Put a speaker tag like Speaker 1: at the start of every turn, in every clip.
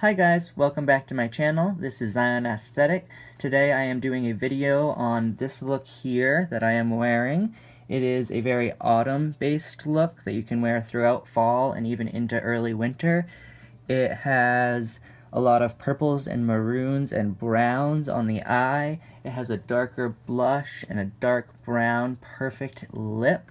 Speaker 1: Hi guys, welcome back to my channel. This is Zion Aesthetic. Today I am doing a video on this look here that I am wearing. It is a very autumn-based look that you can wear throughout fall and even into early winter. It has a lot of purples and maroons and browns on the eye. It has a darker blush and a dark brown perfect lip.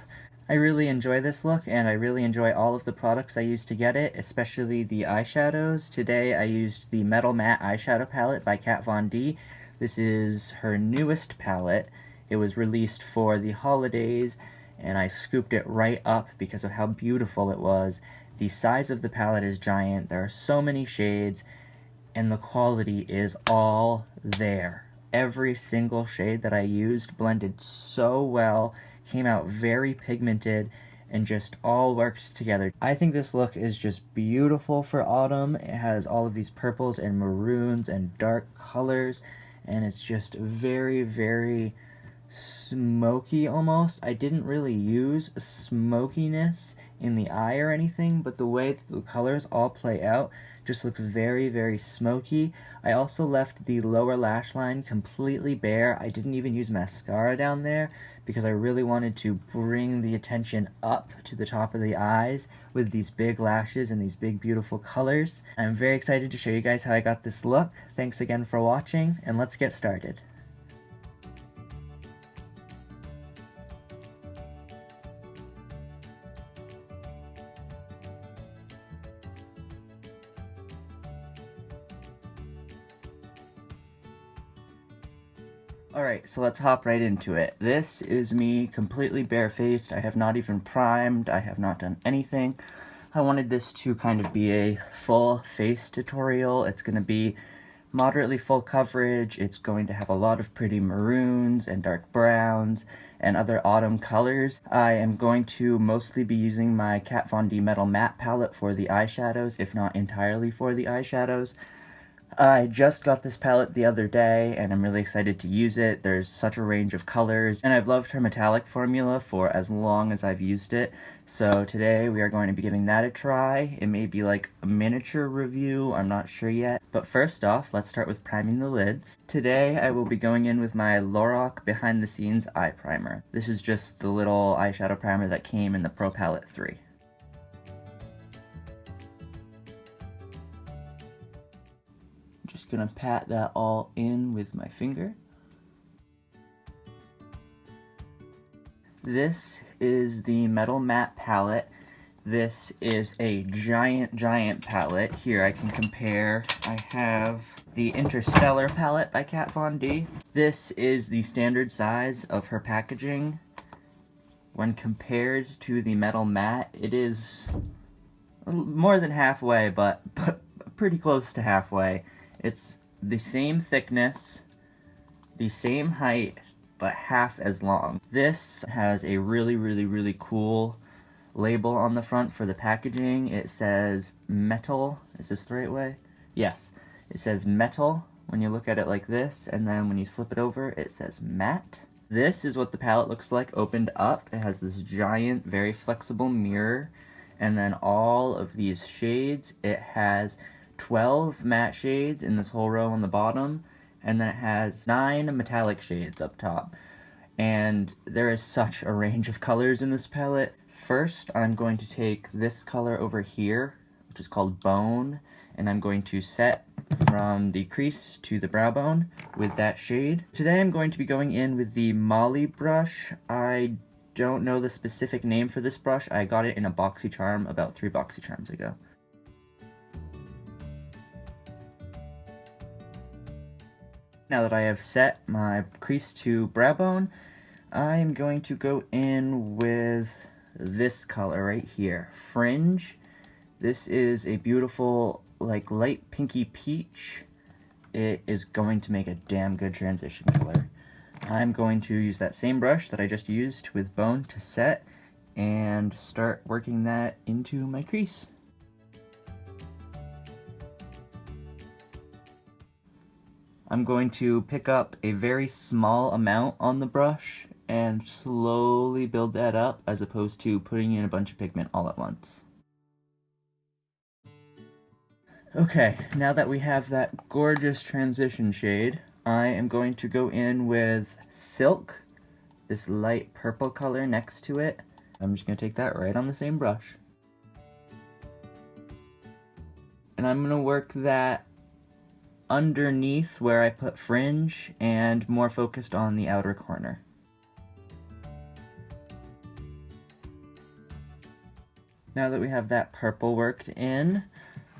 Speaker 1: I really enjoy this look, and I really enjoy all of the products I used to get it, especially the eyeshadows. Today I used the Metal Matte Eyeshadow Palette by Kat Von D. This is her newest palette. It was released for the holidays, and I scooped it right up because of how beautiful it was. The size of the palette is giant, there are so many shades, and the quality is all there. Every single shade that I used blended so well, came out very pigmented, and just all worked together. I think this look is just beautiful for autumn. It has all of these purples and maroons and dark colors, and it's just very, very smoky almost. I didn't really use smokiness in the eye or anything, but the way the colors all play out just looks very, very smoky. I also left the lower lash line completely bare. I didn't even use mascara down there because I really wanted to bring the attention up to the top of the eyes with these big lashes and these big beautiful colors. I'm very excited to show you guys how I got this look. Thanks again for watching, and let's get started. Alright, so let's hop right into it. This is me completely barefaced. I have not even primed. I have not done anything. I wanted this to kind of be a full face tutorial. It's going to be moderately full coverage. It's going to have a lot of pretty maroons and dark browns and other autumn colors. I am going to mostly be using my Kat Von D Metal Matte palette for the eyeshadows, if not entirely for the eyeshadows. I just got this palette the other day, and I'm really excited to use it. There's such a range of colors, and I've loved her metallic formula for as long as I've used it. So today we are going to be giving that a try. It may be like a miniature review, I'm not sure yet. But first off, let's start with priming the lids. Today I will be going in with my Lorac Behind the Scenes Eye Primer. This is just the little eyeshadow primer that came in the Pro Palette 3. Just gonna pat that all in with my finger. This is the Metal Matte palette. This is a giant palette. Here I can compare. I have the Interstellar palette by Kat Von D. This is the standard size of her packaging. When compared to the Metal Matte, it is more than halfway, but pretty close to halfway. It's the same thickness, the same height, but half as long. This has a really cool label on the front for the packaging. It says metal. Is this the right way? Yes. It says metal when you look at it like this, and then when you flip it over, it says matte. This is what the palette looks like opened up. It has this giant, very flexible mirror, and then all of these shades. It has 12 matte shades in this whole row on the bottom, and then it has 9 metallic shades up top. And there is such a range of colors in this palette. First, I'm going to take this color over here, which is called Bone, and I'm going to set from the crease to the brow bone with that shade. Today I'm going to be going in with the Molly brush. I don't know the specific name for this brush. I got it in a BoxyCharm about 3 BoxyCharms ago. Now that I have set my crease to brow bone, I am going to go in with this color right here, Fringe. This is a beautiful, like, light pinky peach. It is going to make a damn good transition color. I'm going to use that same brush that I just used with Bone to set and start working that into my crease. I'm going to pick up a very small amount on the brush and slowly build that up as opposed to putting in a bunch of pigment all at once. Okay, now that we have that gorgeous transition shade, I am going to go in with Silk, this light purple color next to it. I'm just going to take that right on the same brush. And I'm going to work that underneath where I put fringe and more focused on the outer corner. Now that we have that purple worked in,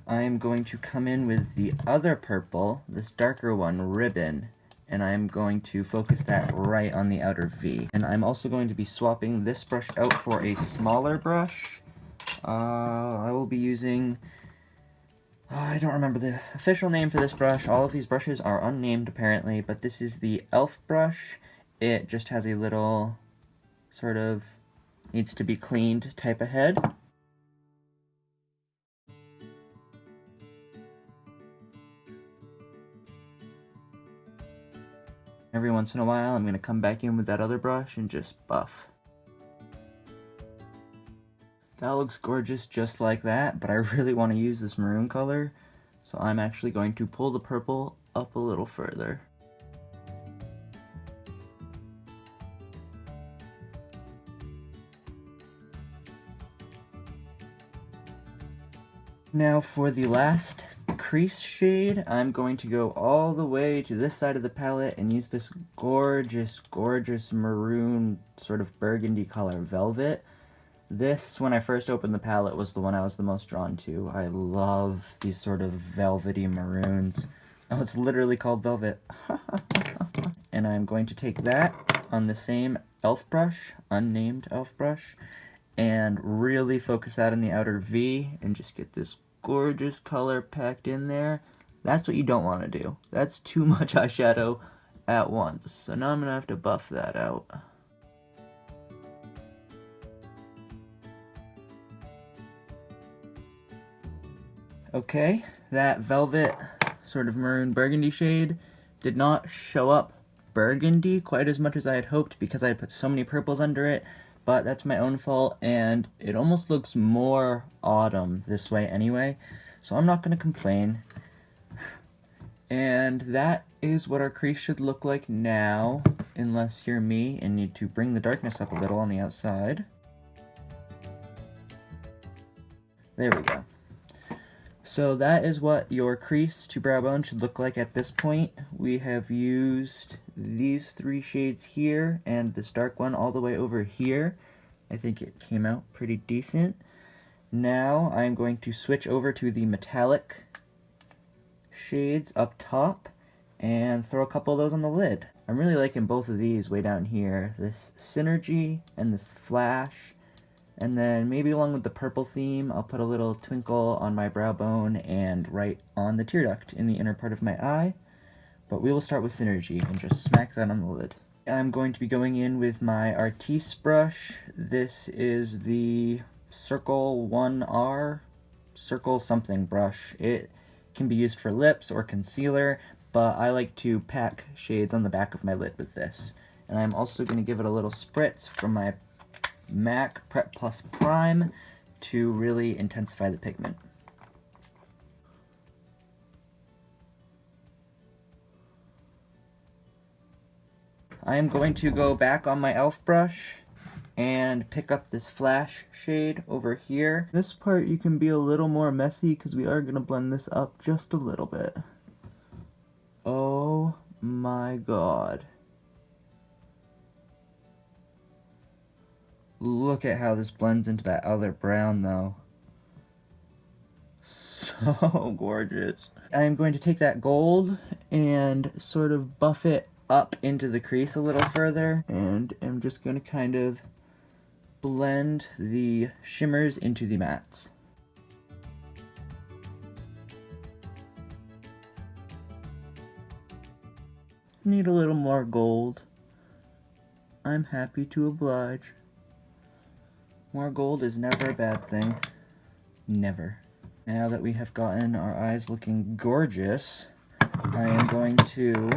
Speaker 1: I am going to come in with the other purple, this darker one, Ribbon, and I'm going to focus that right on the outer V. And I'm also going to be swapping this brush out for a smaller brush. I will be using, I don't remember the official name for this brush. All of these brushes are unnamed apparently, but this is the e.l.f. brush. It just has a little sort of needs to be cleaned type of head. Every once in a while, I'm going to come back in with that other brush and just buff. That looks gorgeous just like that, but I really want to use this maroon color, so I'm actually going to pull the purple up a little further. Now for the last crease shade, I'm going to go all the way to this side of the palette and use this gorgeous, gorgeous maroon sort of burgundy color, Velvet. This, when I first opened the palette, was the one I was the most drawn to. I love these sort of velvety maroons. Oh, it's literally called Velvet. And I'm going to take that on the same e.l.f. brush, unnamed e.l.f. brush, and really focus that in the outer V and just get this gorgeous color packed in there. That's what you don't want to do. That's too much eyeshadow at once. So now I'm going to have to buff that out. Okay, that Velvet sort of maroon burgundy shade did not show up burgundy quite as much as I had hoped because I had put so many purples under it, but that's my own fault, and it almost looks more autumn this way anyway, so I'm not going to complain. And that is what our crease should look like now, unless you're me and need to bring the darkness up a little on the outside. There we go. So that is what your crease to brow bone should look like at this point. We have used these three shades here and this dark one all the way over here. I think it came out pretty decent. Now I'm going to switch over to the metallic shades up top and throw a couple of those on the lid. I'm really liking both of these way down here, this Synergy and this Flash. And then maybe along with the purple theme, I'll put a little twinkle on my brow bone and right on the tear duct in the inner part of my eye. But we will start with Synergy and just smack that on the lid. I'm going to be going in with my Artis brush. This is the Circle 1R, Circle something brush. It can be used for lips or concealer, but I like to pack shades on the back of my lid with this. And I'm also going to give it a little spritz from my MAC Prep Plus Prime to really intensify the pigment. I am going to go back on my e.l.f. brush and pick up this Flash shade over here. This part you can be a little more messy because we are going to blend this up just a little bit. Oh my god. Look at how this blends into that other brown though. So gorgeous. I'm going to take that gold and sort of buff it up into the crease a little further, and I'm just going to kind of blend the shimmers into the mattes. Need a little more gold. I'm happy to oblige. More gold is never a bad thing. Never. Now that we have gotten our eyes looking gorgeous, I am going to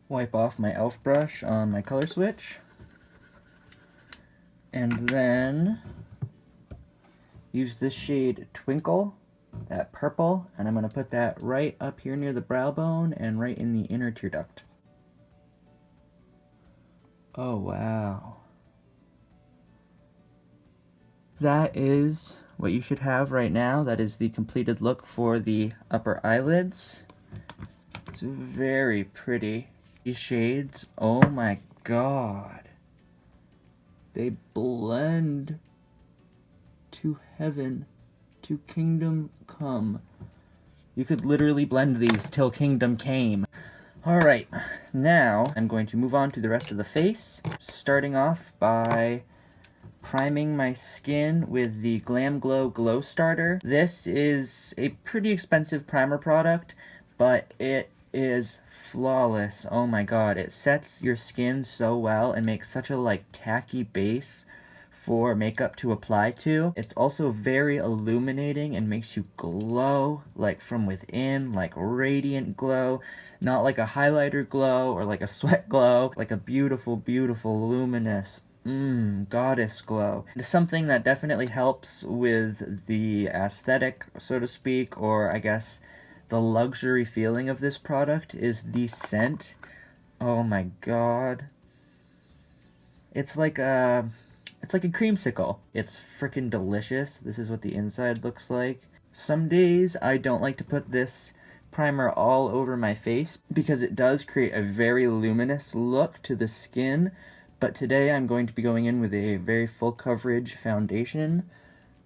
Speaker 1: wipe off my e.l.f. brush on my color switch, and then use this shade Twinkle, that purple, and I'm going to put that right up here near the brow bone and right in the inner tear duct. Oh, wow. That is what you should have right now. That is the completed look for the upper eyelids. It's very pretty. These shades, oh my god. They blend to heaven, to kingdom come. You could literally blend these till kingdom came. Alright, now I'm going to move on to the rest of the face, starting off by priming my skin with the Glam Glow Glow Starter. This is a pretty expensive primer product, but it is flawless. Oh my god, it sets your skin so well and makes such a tacky base for makeup to apply to. It's also very illuminating and makes you glow from within, like radiant glow, not like a highlighter glow or like a sweat glow, like a beautiful, beautiful, luminous goddess glow. It's something that definitely helps with the aesthetic, so to speak, or I guess the luxury feeling of this product is the scent. Oh my god. It's like a creamsicle. It's freaking delicious. This is what the inside looks like. Some days I don't like to put this primer all over my face because it does create a very luminous look to the skin. But today I'm going to be going in with a very full coverage foundation.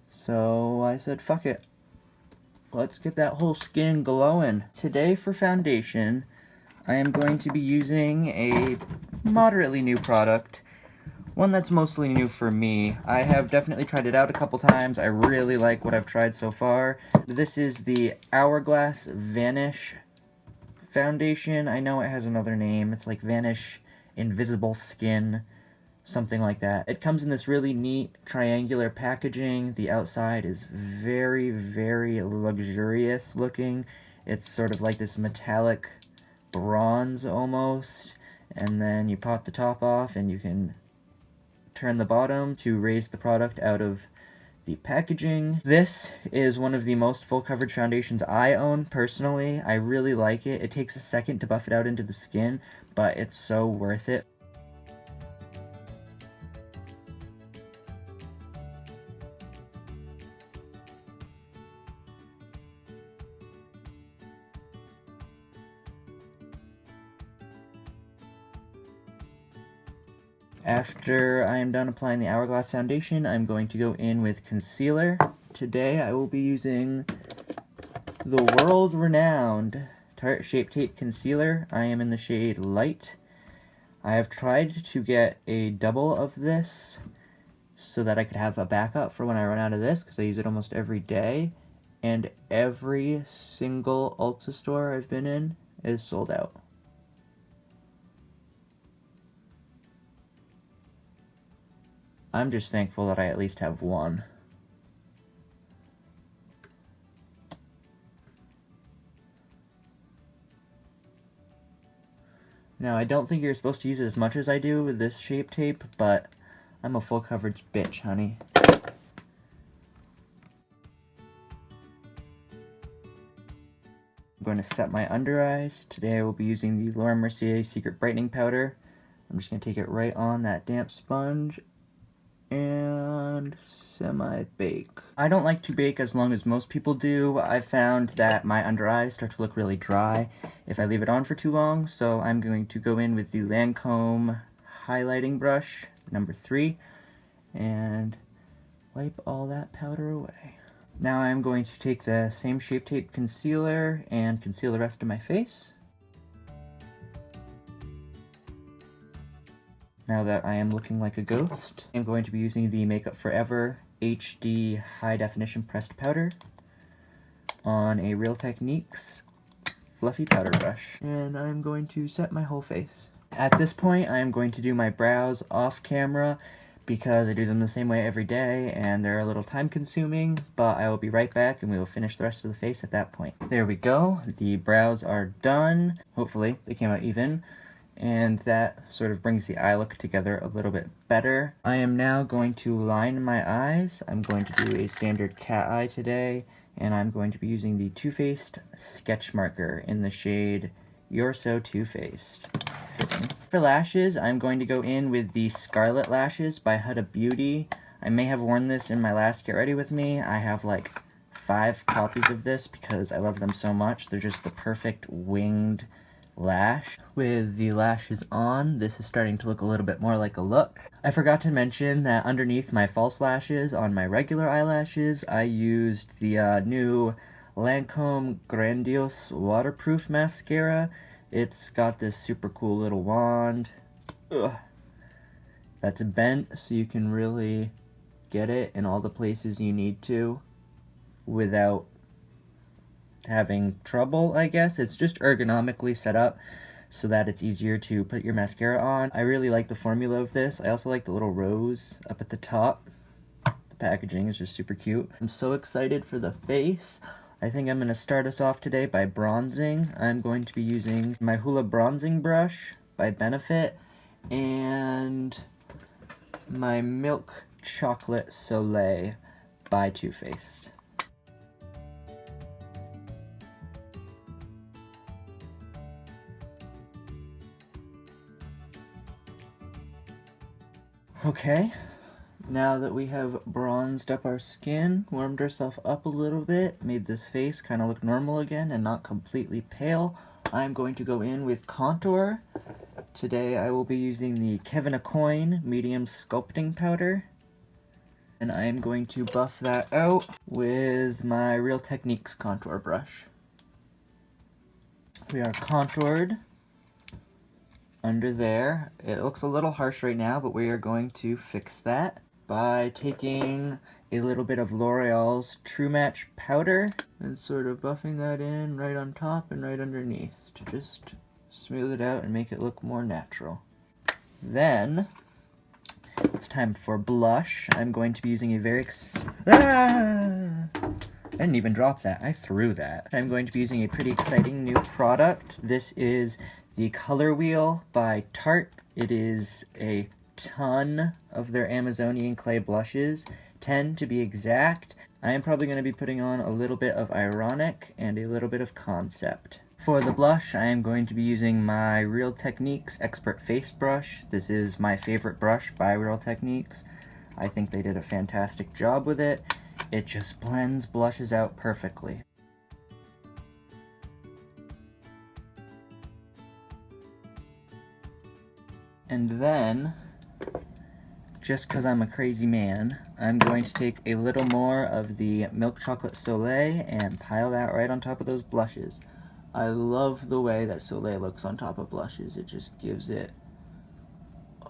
Speaker 1: So I said, fuck it. Let's get that whole skin glowing. Today for foundation, I am going to be using a moderately new product. One that's mostly new for me. I have definitely tried it out a couple times. I really like what I've tried so far. This is the Hourglass Vanish foundation. I know it has another name. It's like Vanish Invisible Skin, something like that. It comes in this really neat triangular packaging. The outside is very, very luxurious looking. It's sort of like this metallic bronze almost. And then you pop the top off and you can turn the bottom to raise the product out of the packaging. This is one of the most full coverage foundations I own personally. I really like it. It takes a second to buff it out into the skin, but it's so worth it. After I am done applying the Hourglass foundation, I'm going to go in with concealer. Today I will be using the world-renowned Tarte Shape Tape Concealer. I am in the shade Light. I have tried to get a double of this so that I could have a backup for when I run out of this, because I use it almost every day, and every single Ulta store I've been in is sold out. I'm just thankful that I at least have one. Now, I don't think you're supposed to use it as much as I do with this Shape Tape, but I'm a full coverage bitch, honey. I'm going to set my under eyes. Today I will be using the Laura Mercier Secret Brightening Powder. I'm just going to take it right on that damp sponge and semi-bake. I don't like to bake as long as most people do. I've found that my under eyes start to look really dry if I leave it on for too long, so I'm going to go in with the Lancome highlighting brush, number 3, and wipe all that powder away. Now I'm going to take the same Shape Tape concealer and conceal the rest of my face. Now that I am looking like a ghost, I'm going to be using the Makeup Forever HD High Definition Pressed Powder on a Real Techniques fluffy powder brush. And I'm going to set my whole face. At this point, I am going to do my brows off camera because I do them the same way every day and they're a little time consuming, but I will be right back and we will finish the rest of the face at that point. There we go. The brows are done. Hopefully, they came out even. and that sort of brings the eye look together a little bit better. I am now going to line my eyes. I'm going to do a standard cat eye today, and I'm going to be using the Too Faced Sketch Marker in the shade You're So Too Faced. For lashes, I'm going to go in with the Scarlet Lashes by Huda Beauty. I may have worn this in my last Get Ready With Me. I have like 5 copies of this because I love them so much. They're just the perfect winged lash. With the lashes on, this is starting to look a little bit more like a look. I forgot to mention that underneath my false lashes on my regular eyelashes, I used the new Lancome Grandiose Waterproof Mascara. It's got this super cool little wand. Ugh. That's bent so you can really get it in all the places you need to without having trouble, I guess. It's just ergonomically set up so that it's easier to put your mascara on. I really like the formula of this. I also like the little rose up at the top. The packaging is just super cute. I'm so excited for the face. I think I'm going to start us off today by bronzing. I'm going to be using my Hoola bronzing brush by Benefit and my Milk Chocolate Soleil by Too Faced. Okay, now that we have bronzed up our skin, warmed ourselves up a little bit, made this face kind of look normal again and not completely pale, I'm going to go in with contour. Today I will be using the Kevyn Aucoin Medium Sculpting Powder. And I am going to buff that out with my Real Techniques contour brush. We are contoured under there. It looks a little harsh right now, but we are going to fix that by taking a little bit of L'Oreal's True Match powder and sort of buffing that in right on top and right underneath to just smooth it out and make it look more natural. Then it's time for blush. I'm going to be using a very I didn't even drop that. I threw that. I'm going to be using a pretty exciting new product. This is the Color Wheel by Tarte. It is a ton of their Amazonian clay blushes, 10 to be exact. I am probably going to be putting on a little bit of Ironic and a little bit of Concept. For the blush, I am going to be using my Real Techniques Expert Face Brush. This is my favorite brush by Real Techniques. I think they did a fantastic job with it. It just blends blushes out perfectly. And then, just because I'm a crazy man, I'm going to take a little more of the Milk Chocolate Soleil and pile that right on top of those blushes. I love the way that Soleil looks on top of blushes. It just gives it...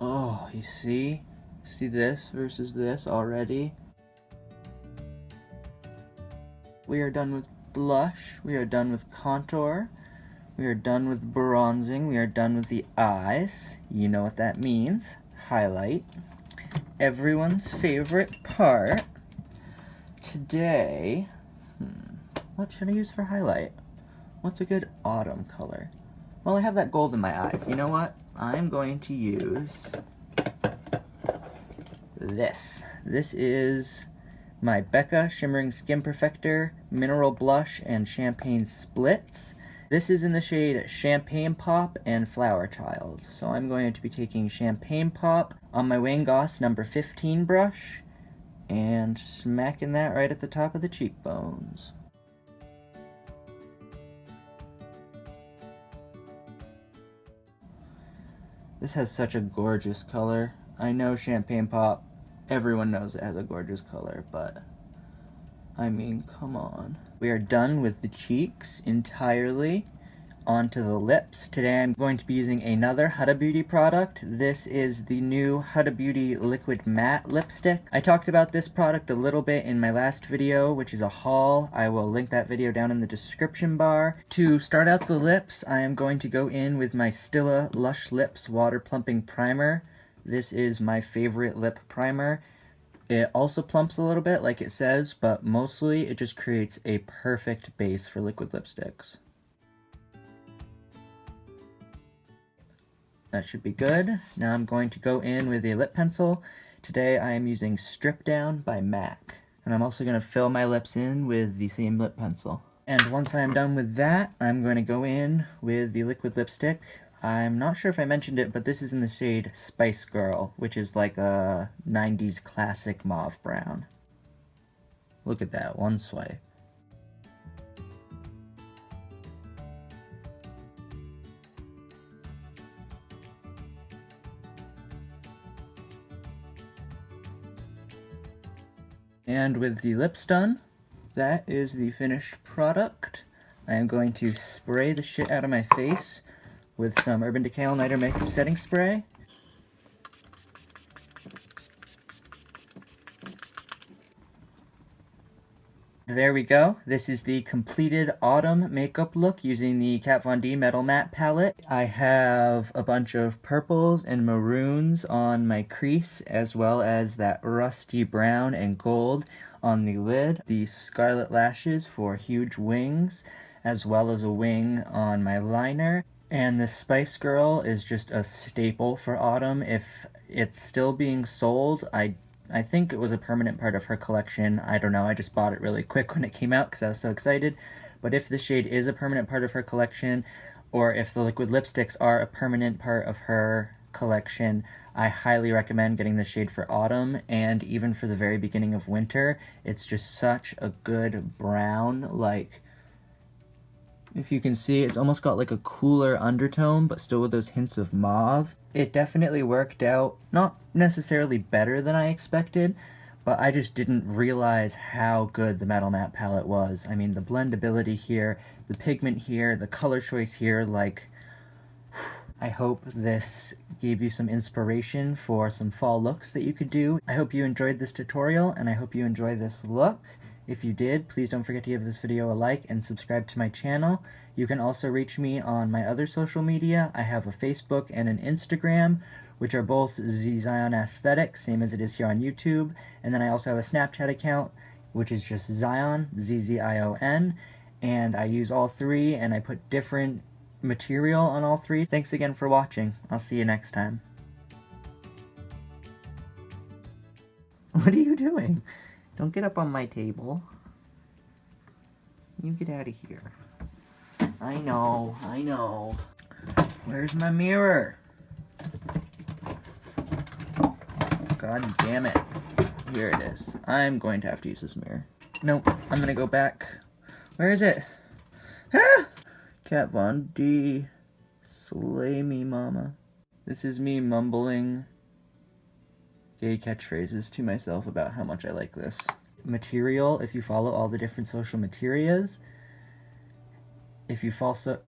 Speaker 1: Oh, you see? See this versus this already? We are done with blush. We are done with contour. We are done with bronzing. We are done with the eyes. You know what that means. Highlight. Everyone's favorite part. Today, what should I use for highlight? What's a good autumn color? Well, I have that gold in my eyes. You know what? I'm going to use this. This is my Becca Shimmering Skin Perfector Mineral Blush and Champagne Splits. This is in the shade Champagne Pop and Flower Child. So I'm going to be taking Champagne Pop on my Wayne Goss number 15 brush and smacking that right at the top of the cheekbones. This has such a gorgeous color. I know Champagne Pop, everyone knows it has a gorgeous color, but I mean, come on. We are done with the cheeks entirely. Onto the lips. Today I'm going to be using another Huda Beauty product. This is the new Huda Beauty Liquid Matte Lipstick. I talked about this product a little bit in my last video, which is a haul. I will link that video down in the description bar. To start out the lips, I am going to go in with my Stila Lush Lips Water Plumping Primer. This is my favorite lip primer. It also plumps a little bit, like it says, but mostly it just creates a perfect base for liquid lipsticks. That should be good. Now I'm going to go in with a lip pencil. Today I am using Strip Down by MAC. And I'm also going to fill my lips in with the same lip pencil. And once I am done with that, I'm going to go in with the liquid lipstick. I'm not sure if I mentioned it, but this is in the shade Spice Girl, which is like a 90s classic mauve brown. Look at that, one swipe. And with the lips done, that is the finished product. I am going to spray the shit out of my face with some Urban Decay All Nighter Makeup Setting Spray. There we go. This is the completed autumn makeup look using the Kat Von D Metal Matte palette. I have a bunch of purples and maroons on my crease, as well as that rusty brown and gold on the lid. The scarlet lashes for huge wings, as well as a wing on my liner. And the Spice Girl is just a staple for autumn. If it's still being sold, I think it was a permanent part of her collection. I don't know, I just bought it really quick when it came out because I was so excited. But if the shade is a permanent part of her collection, or if the liquid lipsticks are a permanent part of her collection, I highly recommend getting the shade for autumn and even for the very beginning of winter. It's just such a good brown, like, if you can see, it's almost got like a cooler undertone, but still with those hints of mauve. It definitely worked out, not necessarily better than I expected, but I just didn't realize how good the Metal Matte palette was. I mean, the blendability here, the pigment here, the color choice here, like, I hope this gave you some inspiration for some fall looks that you could do. I hope you enjoyed this tutorial, and I hope you enjoy this look. If you did, please don't forget to give this video a like and subscribe to my channel. You can also reach me on my other social media. I have a Facebook and an Instagram, which are both Zion Aesthetic, same as it is here on YouTube. And then I also have a Snapchat account, which is just Zion, Z-Z-I-O-N. And I use all three, and I put different material on all three. Thanks again for watching. I'll see you next time. What are you doing? Don't get up on my table. You get out of here. I know, I know. Where's my mirror? God damn it. Here it is. I'm going to have to use this mirror. Nope, I'm gonna go back. Where is it? Ah! Kat Von D. Slay me, mama. This is me mumbling gay catchphrases to myself about how much I like this material. If you follow all the different social materias, if you